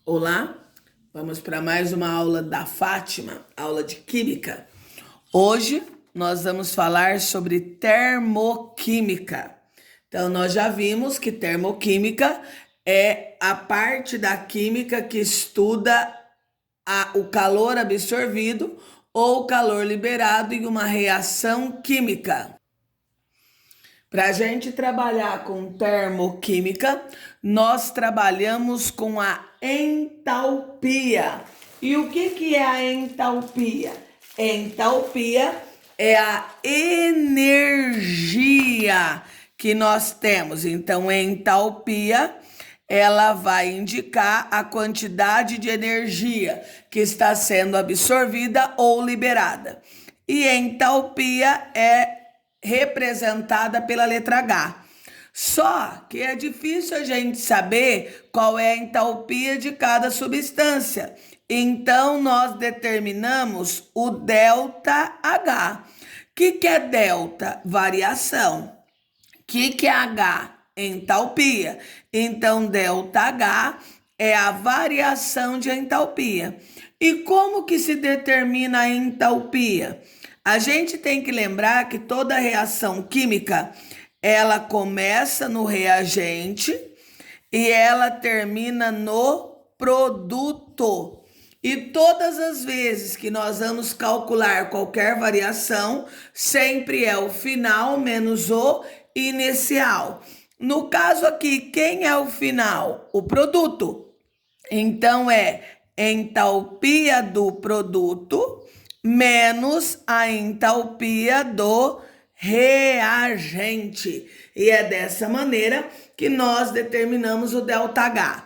Olá, vamos para mais uma aula da Fátima, aula de Química. Hoje nós vamos falar sobre termoquímica. Então, nós já vimos que termoquímica é a parte da química que estuda o calor absorvido ou o calor liberado em uma reação química. Para a gente trabalhar com termoquímica, nós trabalhamos com a entalpia. E o que é a entalpia? Entalpia é a energia que nós temos. Então, entalpia, ela vai indicar a quantidade de energia que está sendo absorvida ou liberada. E entalpia é representada pela letra H. Só que é difícil a gente saber qual é a entalpia de cada substância. Então, nós determinamos o ΔH. O que é delta? Variação. O que é H? Entalpia. Então, ΔH é a variação de entalpia. E como que se determina a entalpia? A gente tem que lembrar que toda reação química, ela começa no reagente e ela termina no produto. E todas as vezes que nós vamos calcular qualquer variação, sempre é o final menos o inicial. No caso aqui, quem é o final? O produto. Então, é entalpia do produto menos a entalpia do reagente. E é dessa maneira que nós determinamos o ΔH.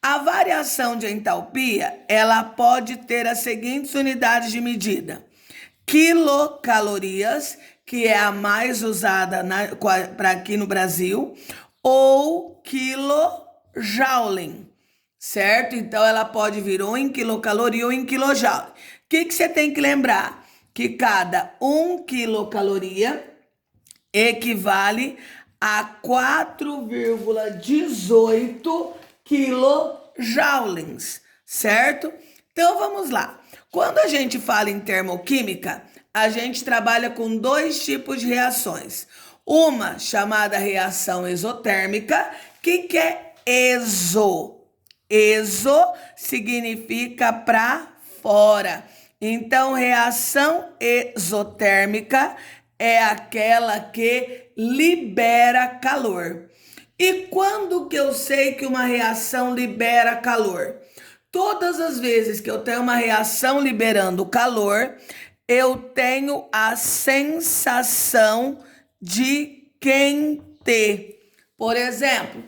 A variação de entalpia, ela pode ter as seguintes unidades de medida: quilocalorias, que é a mais usada para aqui no Brasil, ou quilojouling, certo? Então, ela pode vir ou em quilocaloria ou em quilojoule. O que você tem que lembrar? Que cada 1 quilocaloria equivale a 4,18 quilojoulings, certo? Então, vamos lá. Quando a gente fala em termoquímica, a gente trabalha com dois tipos de reações. Uma chamada reação exotérmica. O que é exo? Exo significa para fora. Então, reação exotérmica é aquela que libera calor. E quando que eu sei que uma reação libera calor? Todas as vezes que eu tenho uma reação liberando calor, eu tenho a sensação de quente. Por exemplo,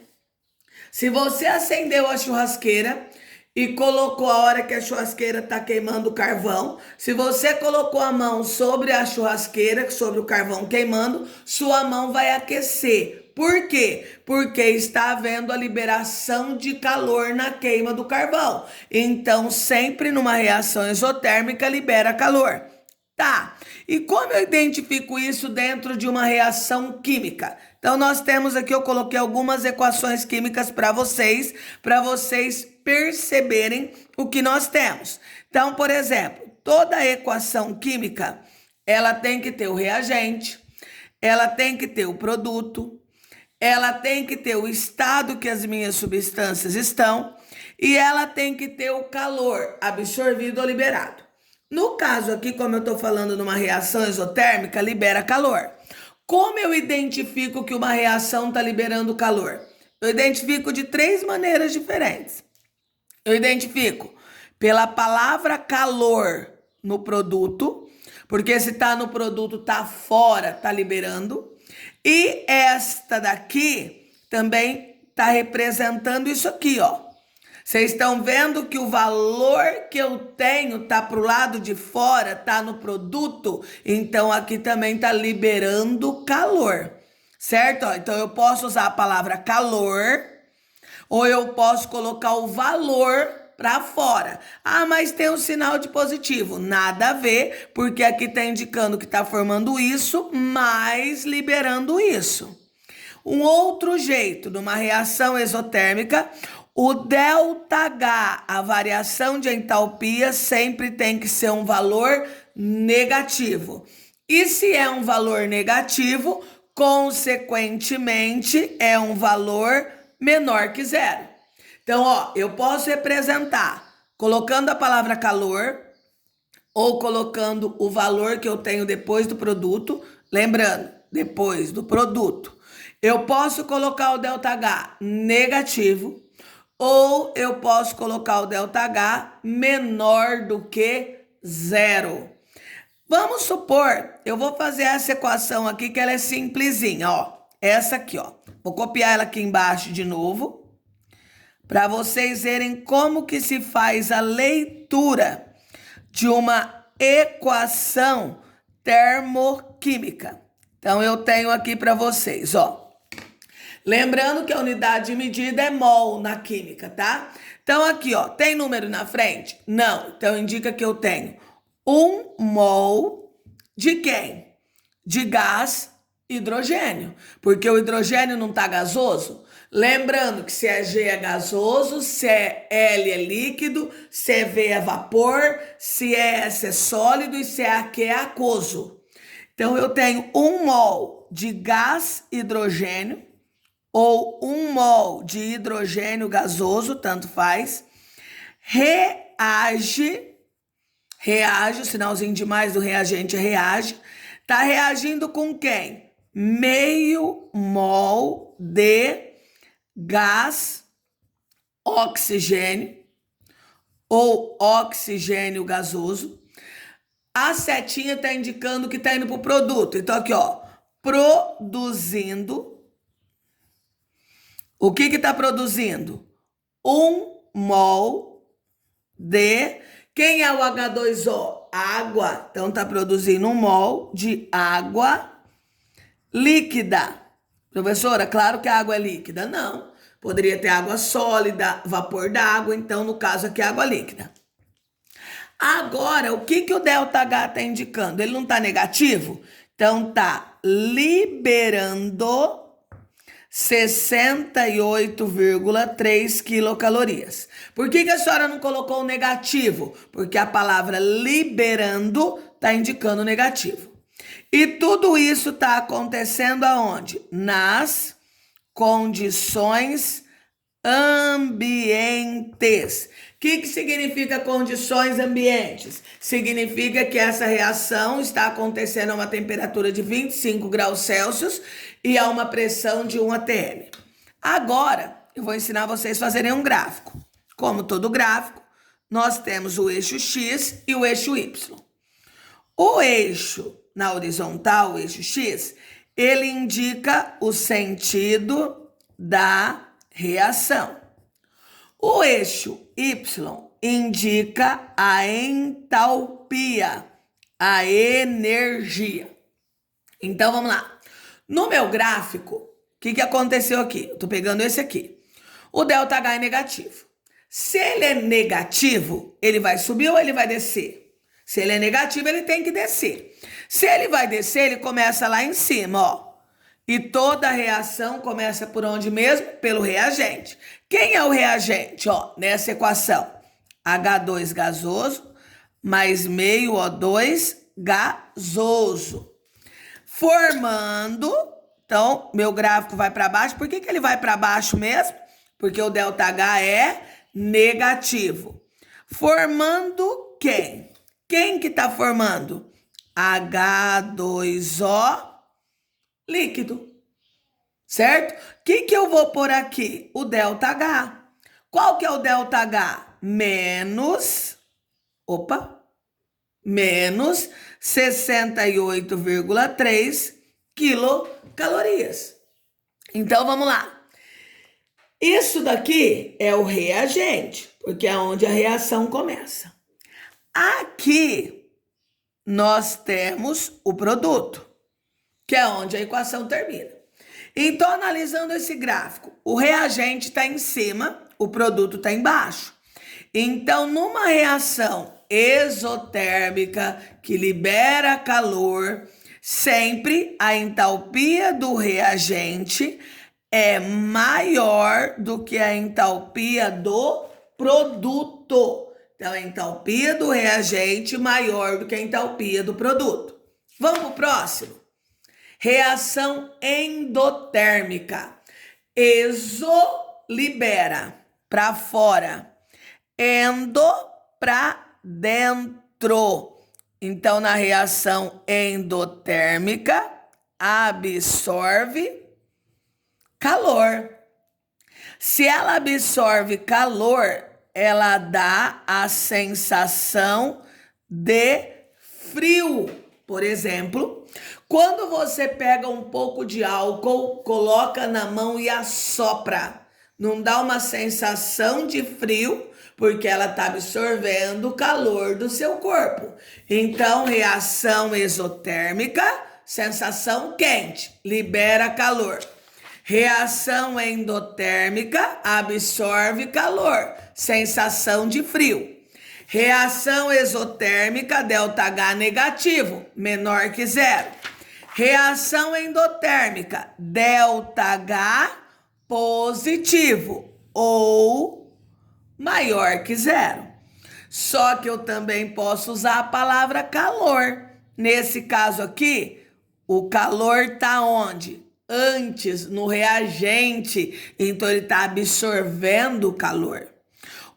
se você acendeu a churrasqueira e colocou a hora que a churrasqueira está queimando o carvão, se você colocou a mão sobre a churrasqueira, sobre o carvão queimando, sua mão vai aquecer. Por quê? Porque está havendo a liberação de calor na queima do carvão. Então, sempre numa reação exotérmica, libera calor. Tá, e como eu identifico isso dentro de uma reação química? Então, nós temos aqui, eu coloquei algumas equações químicas para vocês perceberem o que nós temos. Então, por exemplo, toda equação química, ela tem que ter o reagente, ela tem que ter o produto, ela tem que ter o estado que as minhas substâncias estão e ela tem que ter o calor absorvido ou liberado. No caso aqui, como eu estou falando numa reação exotérmica, libera calor. Como eu identifico que uma reação está liberando calor? Eu identifico de 3 maneiras diferentes. Eu identifico pela palavra calor no produto, porque se está no produto, está fora, está liberando. E esta daqui também está representando isso aqui, ó. Vocês estão vendo que o valor que eu tenho tá para o lado de fora, tá no produto? Então, aqui também tá liberando calor, certo? Então, eu posso usar a palavra calor ou eu posso colocar o valor para fora. Ah, mas tem um sinal de positivo. Nada a ver, porque aqui tá indicando que tá formando isso, mas liberando isso. Um outro jeito, numa reação exotérmica, O ΔH, a variação de entalpia, sempre tem que ser um valor negativo. E se é um valor negativo, consequentemente, é um valor menor que zero. Então, ó, eu posso representar colocando a palavra calor ou colocando o valor que eu tenho depois do produto. Lembrando, depois do produto. Eu posso colocar o ΔH negativo ou eu posso colocar o ΔH menor do que zero. Vamos supor, eu vou fazer essa equação aqui que ela é simplesinha, ó. Essa aqui, ó. Vou copiar ela aqui embaixo de novo, para vocês verem como que se faz a leitura de uma equação termoquímica. Então, eu tenho aqui para vocês, ó. Lembrando que a unidade de medida é mol na química, tá? Então, aqui, ó, tem número na frente? Não. Então, indica que eu tenho 1 mol de quem? De gás hidrogênio. Porque o hidrogênio não tá gasoso? Lembrando que se é G é gasoso, se é L é líquido, se é V é vapor, se é S é sólido e se é AQ é aquoso. Então, eu tenho 1 mol de gás hidrogênio ou 1 mol de hidrogênio gasoso, tanto faz, reage, o sinalzinho de mais do reagente é reage, tá reagindo com quem? Meio mol de gás oxigênio ou oxigênio gasoso. A setinha tá indicando que tá indo pro produto. Então, aqui, ó, produzindo. O que tá produzindo? 1 mol de... Quem é o H2O? Água. Então, tá produzindo 1 mol de água líquida. Professora, claro que a água é líquida. Não. Poderia ter água sólida, vapor d'água. Então, no caso aqui, água líquida. Agora, o que o ΔH está indicando? Ele não está negativo? Então, está liberando 68,3 quilocalorias. Por que a senhora não colocou o negativo? Porque a palavra liberando está indicando negativo. E tudo isso está acontecendo aonde? Nas condições ambientes. O que significa condições ambientes? Significa que essa reação está acontecendo a uma temperatura de 25 graus Celsius e a uma pressão de 1 atm. Agora, eu vou ensinar vocês a fazerem um gráfico. Como todo gráfico, nós temos o eixo X e o eixo Y. O eixo na horizontal, o eixo X, ele indica o sentido da reação. O eixo Y indica a entalpia, a energia. Então, vamos lá. No meu gráfico, o que aconteceu aqui? Eu tô pegando esse aqui. O ΔH é negativo. Se ele é negativo, ele vai subir ou ele vai descer? Se ele é negativo, ele tem que descer. Se ele vai descer, ele começa lá em cima, ó. E toda a reação começa por onde mesmo? Pelo reagente. Quem é o reagente? Ó, nessa equação, H2 gasoso mais meio O2 gasoso. Formando, então, meu gráfico vai para baixo. Por que ele vai para baixo mesmo? Porque o ΔH é negativo. Formando quem? Quem que está formando? H2O líquido, certo? O que eu vou pôr aqui? O ΔH. Qual que é o ΔH? Menos 68,3 quilocalorias. Então, vamos lá. Isso daqui é o reagente, porque é onde a reação começa. Aqui, nós temos o produto, que é onde a equação termina. Então, analisando esse gráfico, o reagente está em cima, o produto está embaixo. Então, numa reação exotérmica que libera calor, sempre a entalpia do reagente é maior do que a entalpia do produto. Então, a entalpia do reagente maior do que a entalpia do produto. Vamos para o próximo. Reação endotérmica. Exo libera para fora, endo para dentro. Então, na reação endotérmica, absorve calor. Se ela absorve calor, ela dá a sensação de frio. Por exemplo, quando você pega um pouco de álcool, coloca na mão e assopra, não dá uma sensação de frio, porque ela está absorvendo o calor do seu corpo. Então, reação exotérmica, sensação quente, libera calor. Reação endotérmica, absorve calor, sensação de frio. Reação exotérmica, ΔH negativo, menor que zero. Reação endotérmica, ΔH positivo ou maior que zero. Só que eu também posso usar a palavra calor. Nesse caso aqui, o calor está onde? Antes, no reagente. Então, ele está absorvendo o calor.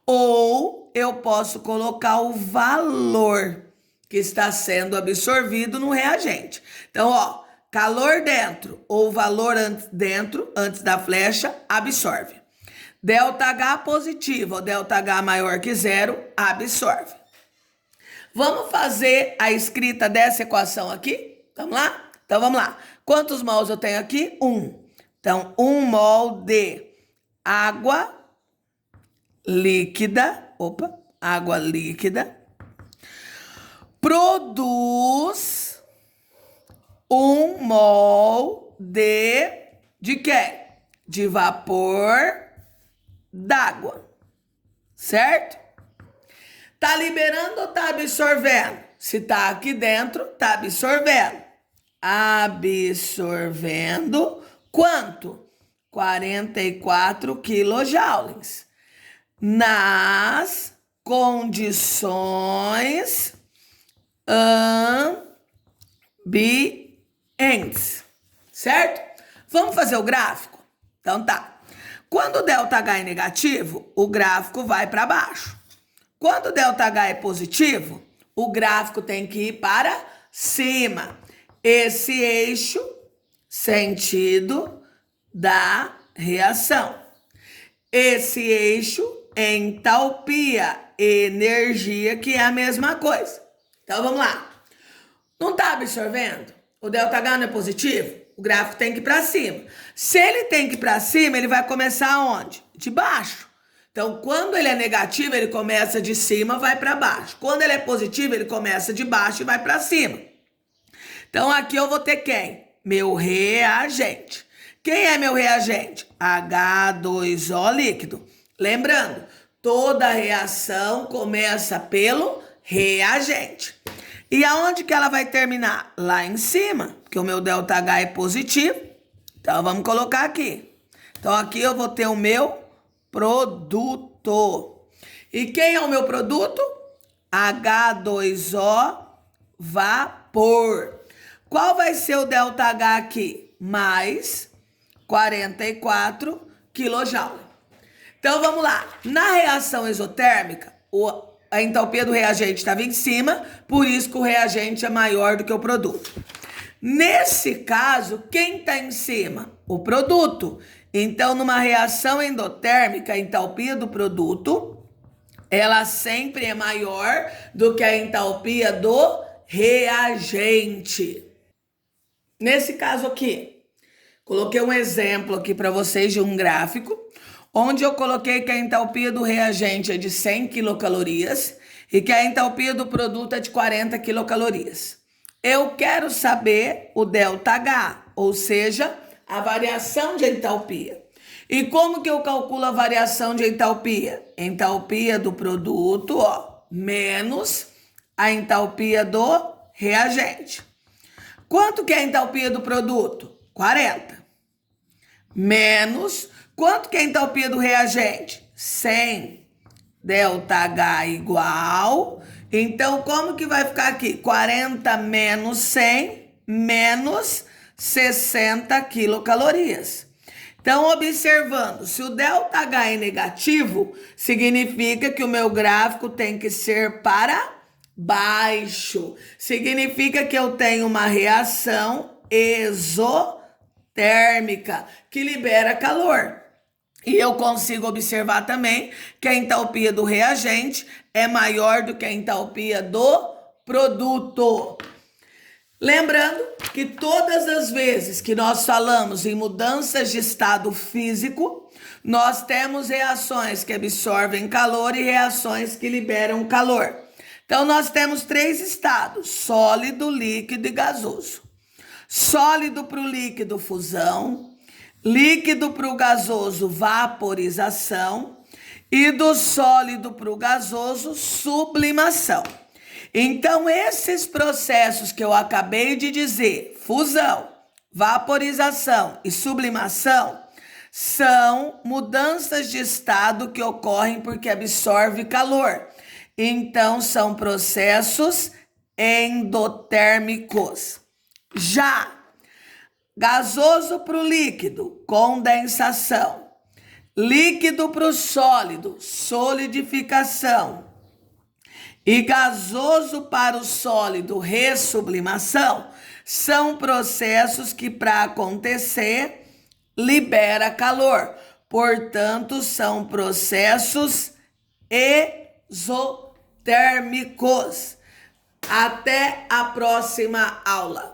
Ou eu posso colocar o valor que está sendo absorvido no reagente. Então, ó, calor dentro ou valor dentro, antes da flecha, absorve. ΔH positivo ou ΔH maior que zero, absorve. Vamos fazer a escrita dessa equação aqui? Vamos lá? Então, vamos lá. Quantos mols eu tenho aqui? 1. Então, 1 mol de água líquida, água líquida, produz 1 mol de quê? De vapor d'água, certo? Tá liberando ou tá absorvendo? Se tá aqui dentro, tá absorvendo. Absorvendo quanto? 44 quilojoules. Nas condições ambientes, certo? Vamos fazer o gráfico? Então tá. Quando o ΔH é negativo, o gráfico vai para baixo. Quando o ΔH é positivo, o gráfico tem que ir para cima. Esse eixo, sentido da reação. Esse eixo, entalpia, energia, que é a mesma coisa. Então, vamos lá. Não está absorvendo? O ΔH não é positivo? O gráfico tem que ir para cima. Se ele tem que ir para cima, ele vai começar onde? De baixo. Então, quando ele é negativo, ele começa de cima, vai para baixo. Quando ele é positivo, ele começa de baixo e vai para cima. Então, aqui eu vou ter quem? Meu reagente. Quem é meu reagente? H2O líquido. Lembrando, toda reação começa pelo reagente. E aonde que ela vai terminar? Lá em cima, porque o meu ΔH é positivo. Então, vamos colocar aqui. Então, aqui eu vou ter o meu produto. E quem é o meu produto? H2O vapor. Qual vai ser o ΔH aqui? Mais 44 kJ. Então, vamos lá. Na reação exotérmica, a entalpia do reagente estava em cima, por isso que o reagente é maior do que o produto. Nesse caso, quem está em cima? O produto. Então, numa reação endotérmica, a entalpia do produto, ela sempre é maior do que a entalpia do reagente. Nesse caso aqui, coloquei um exemplo aqui para vocês de um gráfico, onde eu coloquei que a entalpia do reagente é de 100 quilocalorias e que a entalpia do produto é de 40 quilocalorias. Eu quero saber o ΔH, ou seja, a variação de entalpia. E como que eu calculo a variação de entalpia? Entalpia do produto, menos a entalpia do reagente. Quanto que é a entalpia do produto? 40. menos, quanto que é a entalpia do reagente? 100. ΔH igual, então como que vai ficar aqui? 40 menos 100 menos 60 quilocalorias. Então, observando, se o ΔH é negativo, significa que o meu gráfico tem que ser para baixo. Significa que eu tenho uma reação exotérmica, que libera calor. E eu consigo observar também que a entalpia do reagente é maior do que a entalpia do produto. Lembrando que todas as vezes que nós falamos em mudanças de estado físico, nós temos reações que absorvem calor e reações que liberam calor. Então, nós temos 3 estados: sólido, líquido e gasoso. Sólido para o líquido, fusão. Líquido para o gasoso, vaporização. E do sólido para o gasoso, sublimação. Então, esses processos que eu acabei de dizer, fusão, vaporização e sublimação, são mudanças de estado que ocorrem porque absorve calor. Então, são processos endotérmicos. Já gasoso para o líquido, condensação. Líquido para o sólido, solidificação. E gasoso para o sólido, ressublimação, são processos que, para acontecer, libera calor. Portanto, são processos exotérmicos. Até a próxima aula.